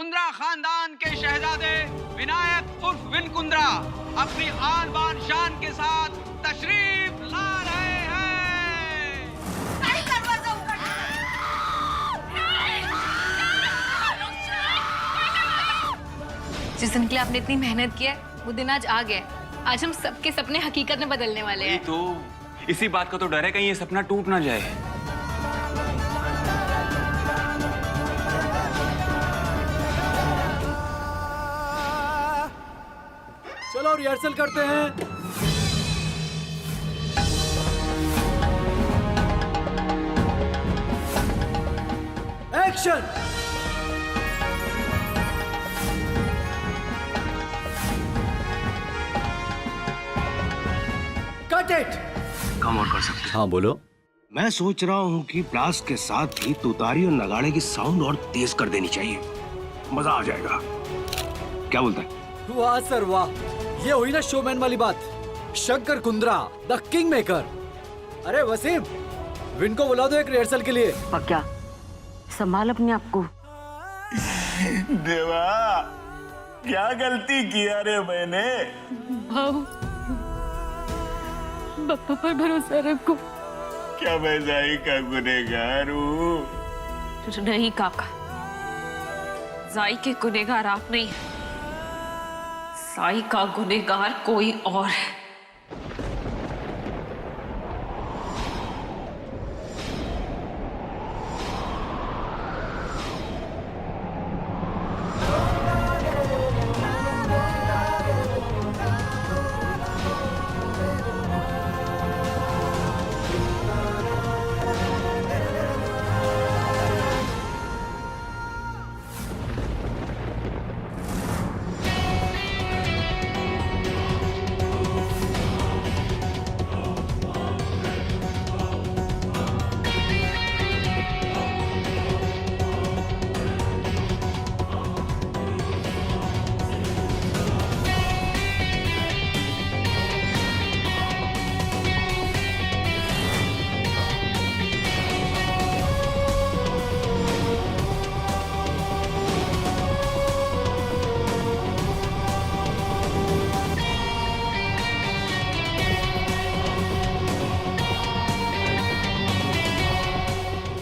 कुंद्रा खानदान के शहजादे विनायक उर्फ विन कुंद्रा अपनी आन बान शान के साथ तशरीफ ला रहे हैं। जिस दिन के लिए आपने इतनी मेहनत की है वो दिन आज आ गया है। आज हम सबके सपने हकीकत में बदलने वाले हैं। तो इसी बात का तो डर है कहीं ये सपना टूट ना जाए। चलो रिहर्सल करते हैं। एक्शन। Cut it. कम और कर सकते। हाँ बोलो। मैं सोच रहा हूँ कि ब्लास्ट के साथ ही तुतारी और नगाड़े की साउंड और तेज कर देनी चाहिए, मजा आ जाएगा। क्या बोलता है? वाह सर वाह, ये हुई ना शोमैन वाली बात। Shankar Kundra the king maker. अरे वसीम, विन को बुला दो एक रिहर्सल के लिए। पक्का संभाल अपने आप को। देवा, क्या गलती किया रे मैंने? बप्पा पर भरोसा रखो। क्या मैं जाई का गुनहगार हूँ? नहीं काका, जाई के गुनहगार आप नहीं, साई का गुनहगार कोई और है।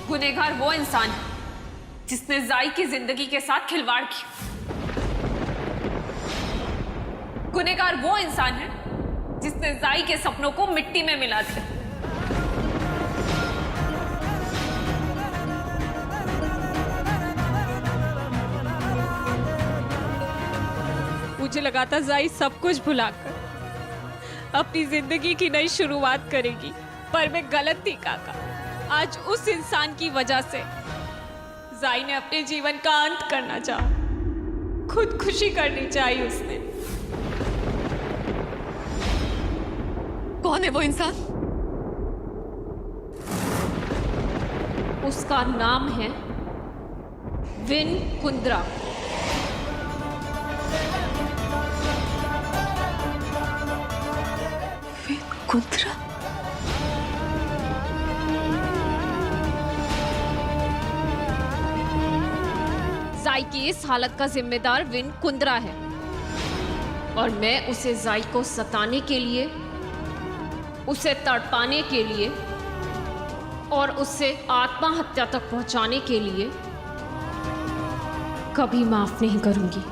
गुनहगार वो इंसान है जिसने जाई की जिंदगी के साथ खिलवाड़ किया। गुनहगार वो इंसान है जिसने जाई के सपनों को मिट्टी में मिला दिया। मुझे लगा था जाई सब कुछ भुलाकर अपनी जिंदगी की नई शुरुआत करेगी, पर मैं गलत थी काका। आज उस इंसान की वजह से जाई ने अपने जीवन का अंत करना चाहा, खुदकुशी करनी चाहिए उसने। कौन है वो इंसान? उसका नाम है विन कुंद्रा। विन कुंद्रा? जाई की इस हालत का जिम्मेदार विन कुंद्रा है और मैं उसे जाई को सताने के लिए, उसे तड़पाने के लिए और उससे आत्महत्या तक पहुंचाने के लिए कभी माफ नहीं करूंगी।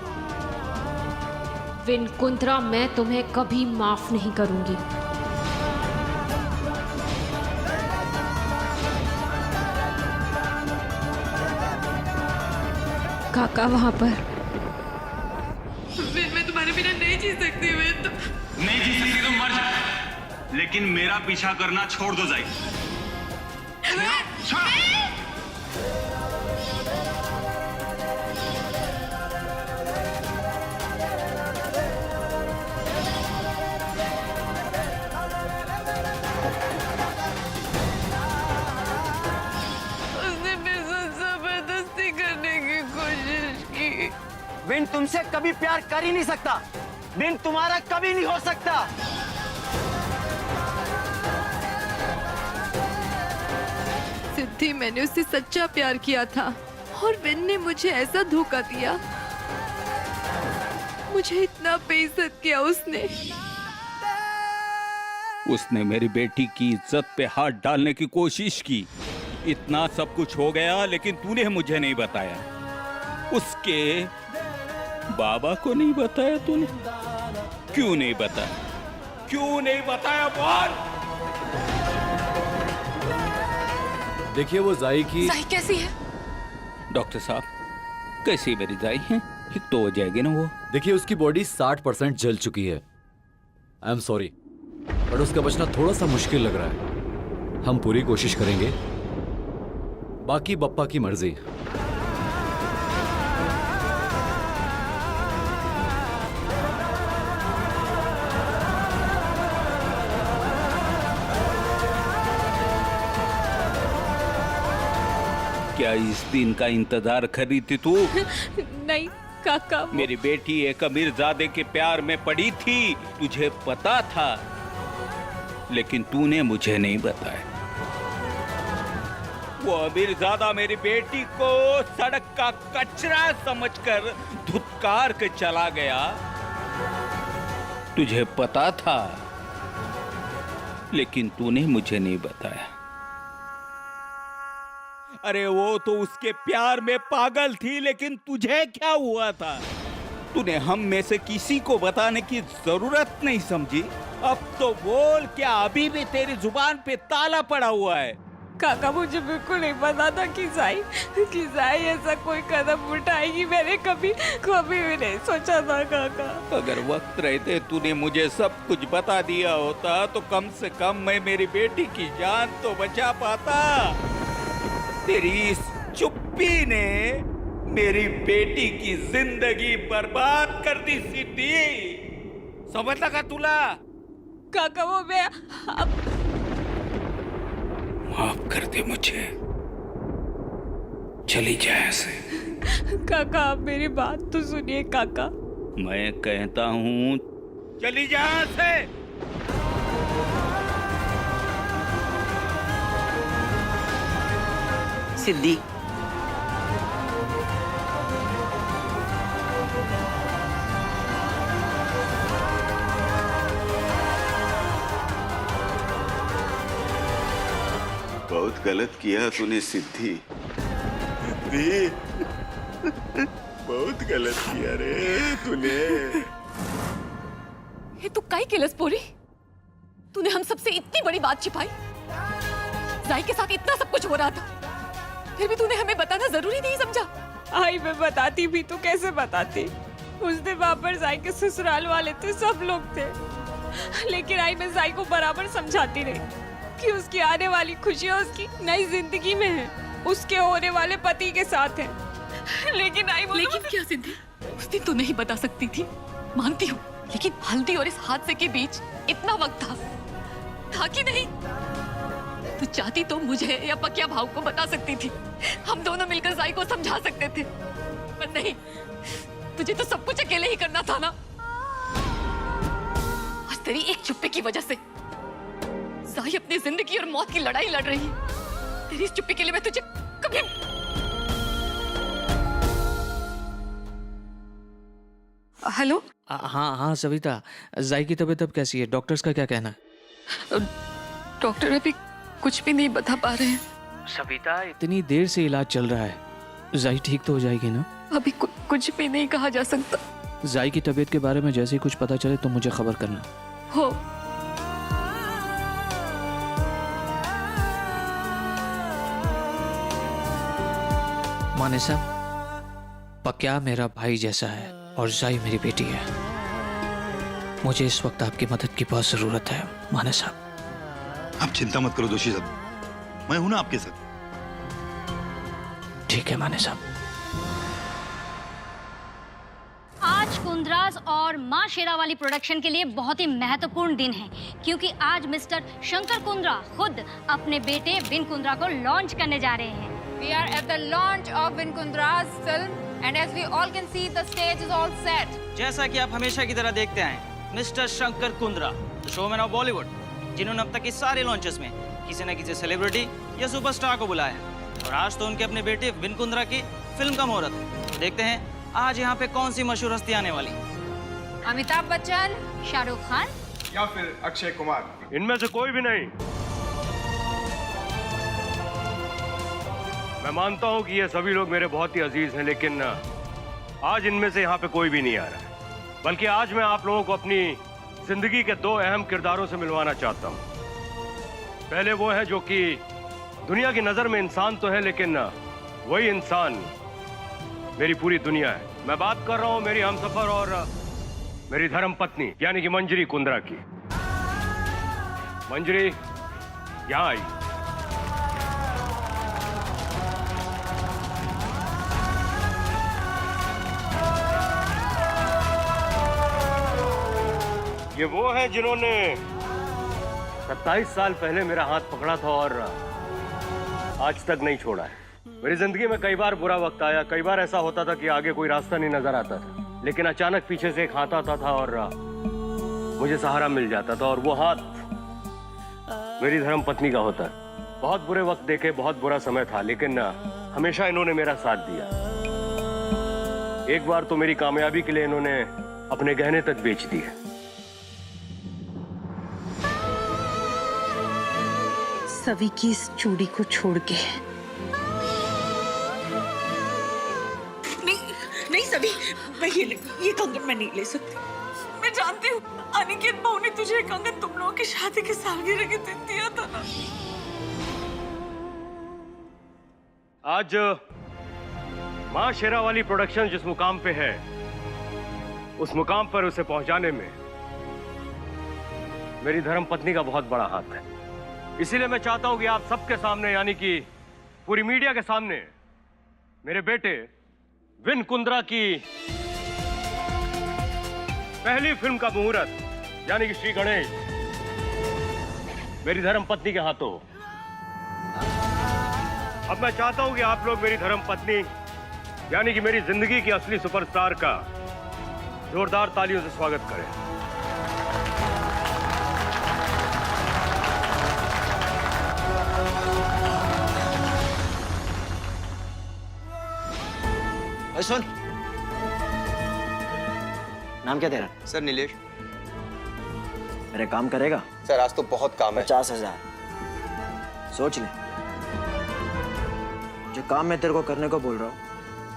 विन कुंद्रा, मैं तुम्हें कभी माफ नहीं करूंगी। काका वहां पर। मैं तुम्हारे बिना नहीं जी सकती। नहीं जी सकती तो मर जा, लेकिन मेरा पीछा करना छोड़ दो जाई। उसने मेरे साथ जबरदस्ती करने की कोशिश की। विन तुमसे कभी प्यार कर ही नहीं सकता। विन तुम्हारा कभी नहीं हो सकता। सिद्धि, मैंने उससे सच्चा प्यार किया था और विन ने मुझे ऐसा धोखा दिया। मुझे इतना बेइज्जत किया उसने। उसने मेरी बेटी की इज्जत पे हाथ डालने की कोशिश की। इतना सब कुछ हो गया लेकिन तूने मुझे नहीं बताया। उसके बाबा को नहीं बताया तूने? क्यों नहीं बताया? क्यों नहीं बताया बोल? देखिए वो जाई की। जाई कैसी है? डॉक्टर साहब कैसी मेरी जाई है? ठीक तो हो जाएगी ना वो? देखिए उसकी बॉडी 60% जल चुकी है। आई एम सॉरी बट उसका बचना थोड़ा सा मुश्किल लग रहा है। हम पूरी कोशिश करेंगे, बाकी बप्पा की मर्जी। क्या इस दिन का इंतजार कर रही थी तू? नहीं काका, मेरी बेटी एक अमीरजादे के प्यार में पड़ी थी, तुझे पता था लेकिन तूने मुझे नहीं बताया। वो अमीरजादा मेरी बेटी को सड़क का कचरा समझकर धुतकार के चला गया। तुझे पता था लेकिन तूने मुझे नहीं बताया। अरे वो तो उसके प्यार में पागल थी, लेकिन तुझे क्या हुआ था? तूने हम में से किसी को बताने की जरूरत नहीं समझी। अब तो बोल, क्या अभी भी तेरी जुबान पे ताला पड़ा हुआ है? काका मुझे बिल्कुल नहीं पता था कि जाई ऐसा कोई कदम उठाएगी। मैंने कभी भी नहीं सोचा था काका। अगर वक्त रहते तूने मुझे सब कुछ बता दिया होता तो कम से कम मैं मेरी बेटी की जान तो बचा पाता। तेरी इस चुप्पी ने मेरी बेटी की जिंदगी बर्बाद कर दी सिद्धि। समझ लगा तुला? काका वो मैं माफ कर दे मुझे, चली जा ऐसे। काका आप मेरी बात तो सुनिए काका। मैं कहता हूँ चली जा ऐसे। सिद्धि, बहुत गलत किया तूने सिद्धि। सिद्धि, बहुत गलत किया रे तूने। ये तू काई केलस पोरी? तूने हम सबसे इतनी बड़ी बात छिपाई। जाई के साथ इतना सब कुछ हो रहा था, फिर भी तूने हमें बताना जरूरी नहीं समझा। आई मैं बताती भी तो कैसे बताती? उस दिन वहां पर जाई के ससुराल वाले थे, सब लोग थे, लेकिन आई मैं जाई को बराबर समझाती रही कि उसकी आने वाली खुशियाँ उसकी नई जिंदगी में है, उसके होने वाले पति के साथ है। लेकिन क्या सिद्धि, उस दिन तू नहीं बता सकती थी, मानती हूँ, लेकिन हल्दी और इस हादसे के बीच इतना वक्त था कि नहीं? तू चाहती तो मुझे या पकिया भाव को बता सकती थी, हम दोनों मिलकर जाई को समझा सकते थे, पर नहीं, तुझे तो सब कुछ अकेले ही करना था ना। आज तेरी एक चुप्पी की वजह से जाई अपनी जिंदगी और मौत की लड़ाई लड़ रही है। तेरी इस चुप्पी के लिए मैं तुझे कभी... हेलो। हाँ सविता, जाई की तबीयत अब कैसी है? डॉक्टर्स का क्या कहना है? डॉक्टर अभी कुछ भी नहीं बता पा रहे हैं। सविता, इतनी देर से इलाज चल रहा है, जाई ठीक तो हो जाएगी ना? अभी कुछ भी नहीं कहा जा सकता। जाई की तबीयत के बारे में जैसे ही कुछ पता चले तो मुझे खबर करना। हो। माने साहब, पक्या मेरा भाई जैसा है और जाई मेरी बेटी है। मुझे इस वक्त आपकी मदद की बहुत जरूरत है माने साहब। आप चिंता मत करो दोषी साहब, मैं हूं ना आपके साथ। ठीक है माने साहब। आज कुंद्रास और मां शेरावाली प्रोडक्शन के लिए बहुत ही महत्वपूर्ण दिन है, क्योंकि आज मिस्टर शंकर कुंद्रा खुद अपने बेटे विन कुंद्रा को लॉन्च करने जा रहे हैं। We are at the launch of Vin Kundra's film, and as we all can see, the stage is all set. जैसा कि आप हमेशा की तरह देखते आए, mister Shankar Kundra, the showman of Bollywood, जिन्होंने अब तक इस सारे लॉन्चेस में किसी न किसी सेलिब्रिटी या सुपरस्टार को बुलाया, और आज तो उनके अपने बेटे विन कुंद्रा की फिल्म का मुहूर्त है। देखते हैं आज यहाँ पे कौन सी मशहूर हस्ती आने वाली। अमिताभ बच्चन, शाहरुख खान या फिर अक्षय कुमार? इनमें से कोई भी नहीं। मैं मानता हूं कि ये सभी लोग मेरे बहुत ही अजीज हैं, लेकिन आज इनमें से यहाँ पे कोई भी नहीं आ रहा है। बल्कि आज मैं आप लोगों को अपनी जिंदगी के दो अहम किरदारों से मिलवाना चाहता हूँ। पहले वो है जो कि दुनिया की नजर में इंसान तो है, लेकिन वही इंसान मेरी पूरी दुनिया है। मैं बात कर रहा हूँ मेरी हमसफर और मेरी धर्म पत्नी यानी कि मंजरी कुंद्रा की। मंजरी यहाँ आई। ये वो है जिन्होंने 27 साल पहले मेरा हाथ पकड़ा था और आज तक नहीं छोड़ा है। मेरी जिंदगी में कई बार बुरा वक्त आया, कई बार ऐसा होता था कि आगे कोई रास्ता नहीं नजर आता था, लेकिन अचानक पीछे से एक हाथ आता था और मुझे सहारा मिल जाता था, और वो हाथ मेरी धर्म पत्नी का होता है। बहुत बुरे वक्त देखे, बहुत बुरा समय था, लेकिन हमेशा इन्होंने मेरा साथ दिया। एक बार तो मेरी कामयाबी के लिए इन्होंने अपने गहने तक बेच दिए। सभी की इस चूड़ी को छोड़ के। नहीं सभी, मैं ये कंगन मैं नहीं ले सकती। मैं जानती हूँ अनिकेत भाऊ ने तुझे कंगन तुम लोगों की शादी के सालगिरह के दिन दिया था ना। आज मां शेरावाली प्रोडक्शन जिस मुकाम पे है, उस मुकाम पर उसे पहुंचाने में मेरी धर्म पत्नी का बहुत बड़ा हाथ है। इसीलिए मैं चाहता हूं कि आप सबके सामने, यानी कि पूरी मीडिया के सामने, मेरे बेटे विन कुंद्रा की पहली फिल्म का मुहूर्त यानी कि श्री गणेश मेरी धर्म पत्नी के हाथों। अब मैं चाहता हूं कि आप लोग मेरी धर्म पत्नी यानी कि मेरी जिंदगी की असली सुपरस्टार का जोरदार तालियों से स्वागत करें। सुन, नाम क्या तेरा? सर नीलेश। मेरे काम करेगा? सर आज तो बहुत काम है। 50,000 सोच ले। जो काम मैं तेरे को करने को बोल रहा हूँ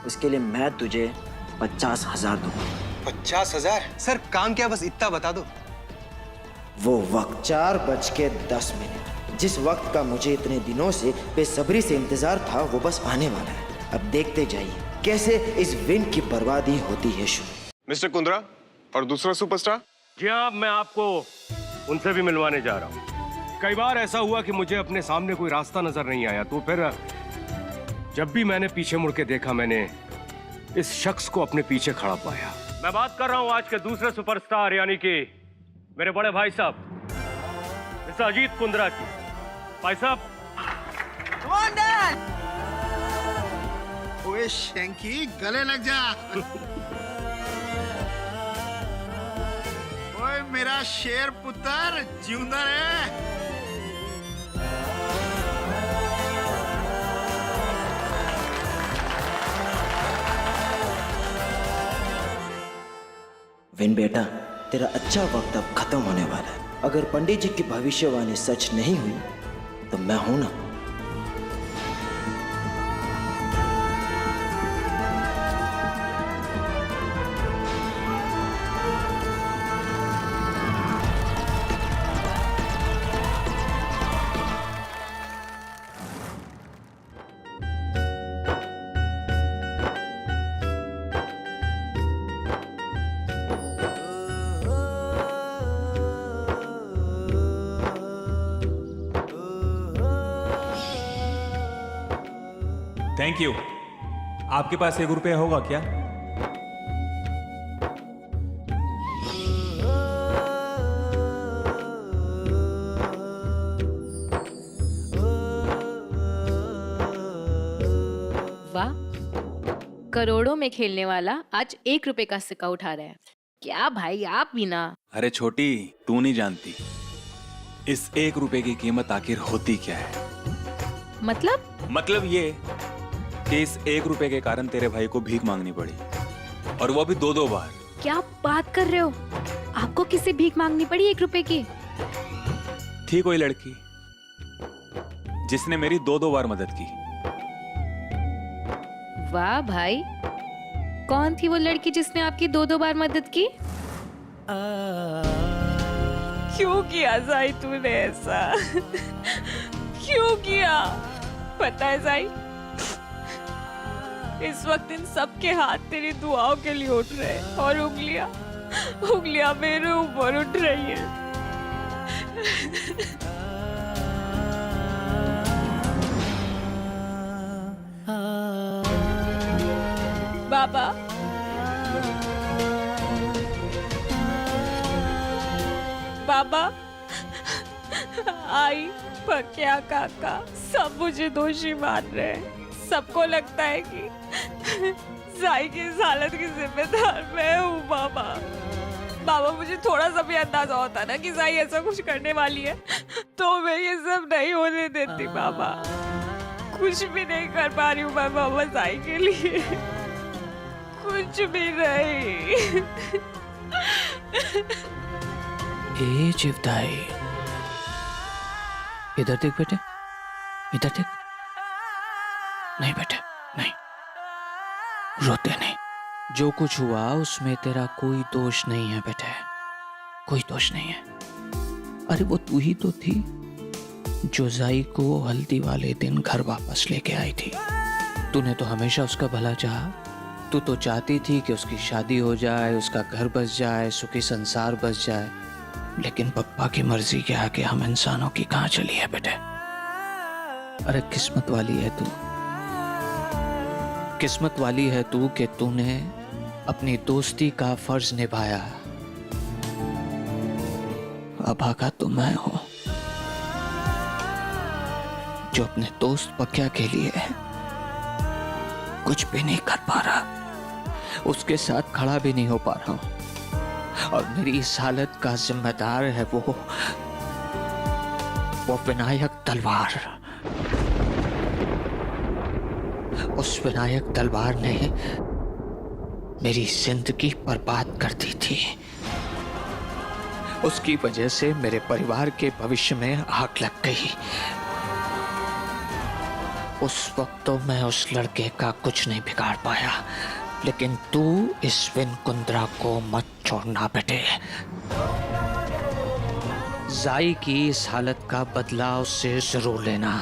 उसके लिए मैं तुझे 50,000 दूंगा। 50,000? सर काम क्या, बस इतना बता दो। वो वक्त 4:10 जिस वक्त का मुझे इतने दिनों से बेसब्री से इंतजार था वो बस आने वाला है। अब देखते जाइए कैसे इस विन की बर्बादी होती है शुरू। मिस्टर कुंद्रा और दूसरा सुपरस्टार? जी हाँ, मैं आपको उनसे भी मिलवाने जा रहा हूँ। कई बार ऐसा हुआ कि मुझे अपने सामने कोई रास्ता नजर नहीं आया, तो फिर जब भी मैंने पीछे मुड़ के देखा, मैंने इस शख्स को अपने पीछे खड़ा पाया। मैं बात कर रहा हूँ आज के दूसरे सुपरस्टार यानी कि मेरे बड़े भाई साहब मिस्टर अजीत कुंद्रा की। भाई साहब। ओए शंकी, गले लग जा। ओए मेरा शेर पुत्र जिंदा है। विन बेटा, तेरा अच्छा वक्त अब खत्म होने वाला है। अगर पंडित जी की भविष्यवाणी सच नहीं हुई तो मैं हूं ना। Thank you. आपके पास 1 रुपया होगा क्या? वाह, करोड़ों में खेलने वाला आज 1 रुपए का सिक्का उठा रहा है। क्या भाई, आप भी ना। अरे छोटी, तू नहीं जानती इस 1 रुपए की कीमत आखिर होती क्या है। मतलब ये कि इस 1 रुपए के कारण तेरे भाई को भीख मांगनी पड़ी, और वो भी 2-2 बार। क्या बात कर रहे हो? आपको किससे भीख मांगनी पड़ी 1 रुपए की? थी कोई लड़की जिसने मेरी 2-2 बार मदद की। वाह भाई, कौन थी वो लड़की जिसने आपकी 2-2 बार मदद की? क्यों किया जाई तूने ऐसा? क्यों किया? पता है जाई, इस वक्त इन सबके हाथ तेरी दुआओं के लिए उठ रहे हैं और उंगलियां मेरे ऊपर उठ रही है। बाबा, बाबा, आई, पक्या, काका सब मुझे दोषी मान रहे हैं। सबको लगता है कि जाई की इस हालत की जिम्मेदार मैं हूँ। बाबा, मुझे थोड़ा सा भी अंदाजा होता ना कि जाई ऐसा कुछ करने वाली है तो मैं ये सब नहीं होने देती। बाबा, कुछ भी नहीं कर पा रही हूँ मैं बाबा जाई के लिए, कुछ भी नहीं। ए जीवदाई, इधर देख बेटे, इधर देख। नहीं बेटे, नहीं, रोते नहीं। जो कुछ हुआ उसमें तेरा कोई दोष नहीं है बेटे, कोई दोष नहीं है। अरे वो तू ही तो थी जो जाई को हल्दी वाले दिन घर वापस लेके आई थी। तूने तो हमेशा उसका भला चाहा। तू तो चाहती थी कि उसकी शादी हो जाए, उसका घर बस जाए, सुखी संसार बस जाए। लेकिन पप्पा की मर्जी के आगे हम इंसानों की कहां चली है बेटे। अरे किस्मत वाली है तू, किस्मत वाली है तू कि तूने अपनी दोस्ती का फर्ज निभाया। अभागा तो मैं हूं जो अपने दोस्त पक्या के लिए कुछ भी नहीं कर पा रहा, उसके साथ खड़ा भी नहीं हो पा रहा हूं। और मेरी इस हालत का जिम्मेदार है वो विनायक तलवार। उस विनायक तलवार ने मेरी जिंदगी बर्बाद कर दी थी। उसकी वजह से मेरे परिवार के भविष्य में आग लग गई। उस वक्त तो मैं उस लड़के का कुछ नहीं बिगाड़ पाया, लेकिन तू इस विन कुंद्रा को मत छोड़ना बेटे। जाई की इस हालत का बदला उससे जरूर लेना,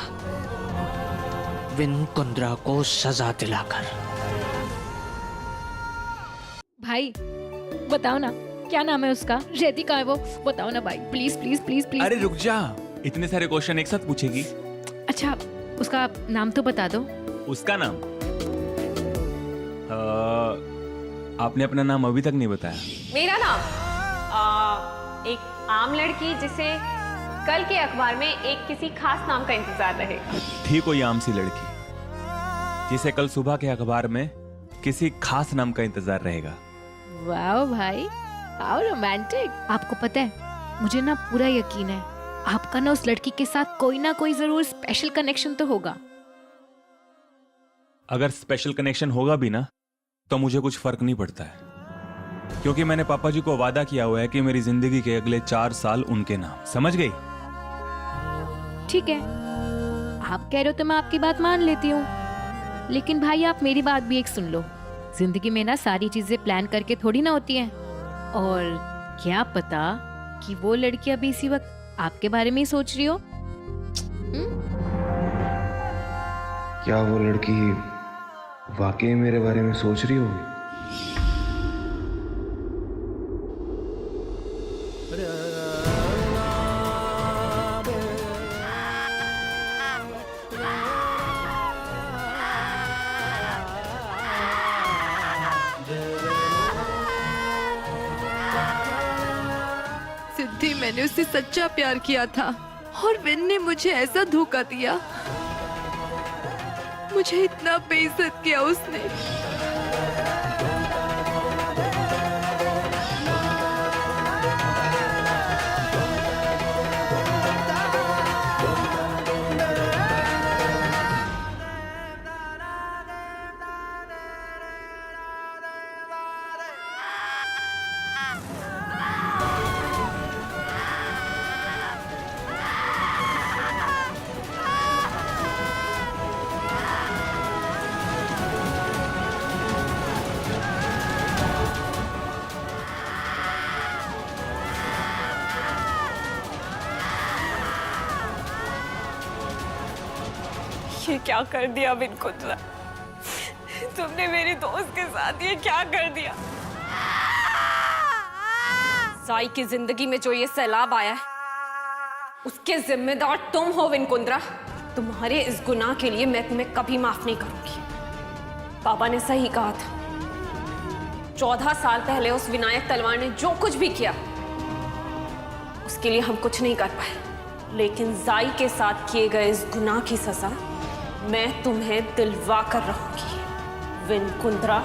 विन कुंद्रा को सजा दिलाकर। भाई बताओ ना, क्या नाम है उसका? रेती कहाँ है वो? बताओ ना भाई, प्लीज प्लीज प्लीज प्लीज। अरे रुक जा, इतने सारे क्वेश्चन एक साथ पूछेगी? अच्छा, उसका नाम तो बता दो। उसका नाम? आपने अपना नाम अभी तक नहीं बताया। मेरा नाम एक आम लड़की जिसे कल के अखबार में एक किसी खास नाम का इंतजार रहेगा। थी कोई आम सी लड़की जिसे कल सुबह के अखबार में किसी खास नाम का इंतजार रहेगा। वाह भाई, हाउ रोमांटिक। आपको पता है, मुझे ना पूरा यकीन है आपका ना उस लड़की के साथ कोई ना कोई जरूर स्पेशल कनेक्शन तो होगा। अगर स्पेशल कनेक्शन होगा भी ना तो मुझे कुछ फर्क नहीं पड़ता है, क्योंकि मैंने पापा जी को वादा किया हुआ है कि मेरी जिंदगी के अगले 4 साल उनके नाम। समझ गई? ठीक है, आप कह रहे हो तो मैं आपकी बात मान लेती हूँ, लेकिन भाई आप मेरी बात भी एक सुन लो। जिंदगी में ना सारी चीजें प्लान करके थोड़ी ना होती हैं, और क्या पता कि वो लड़की अभी इसी वक्त आपके बारे में ही सोच रही हो। क्या वो लड़की वाकई मेरे बारे में सोच रही होगी? सिद्धि, मैंने उससे सच्चा प्यार किया था और विन ने मुझे ऐसा धोखा दिया। मुझे इतना बेइज्जत किया उसने। ये क्या कर दिया विन कुंद्रा? तुमने मेरी दोस्त के साथ ये क्या कर दिया? साई की जिंदगी में जो ये सैलाब आया है, उसके जिम्मेदार तुम हो विन कुंद्रा। तुम्हारे इस गुनाह के लिए मैं तुम्हें कभी माफ नहीं करूंगी। पापा ने सही कहा था, 14 साल पहले उस विनायक तलवार ने जो कुछ भी किया उसके लिए हम कुछ नहीं कर पाए, लेकिन जाई के साथ किए गए इस गुनाह की सजा मैं तुम्हें दिलवा कर रहूंगी विन कुंद्रा।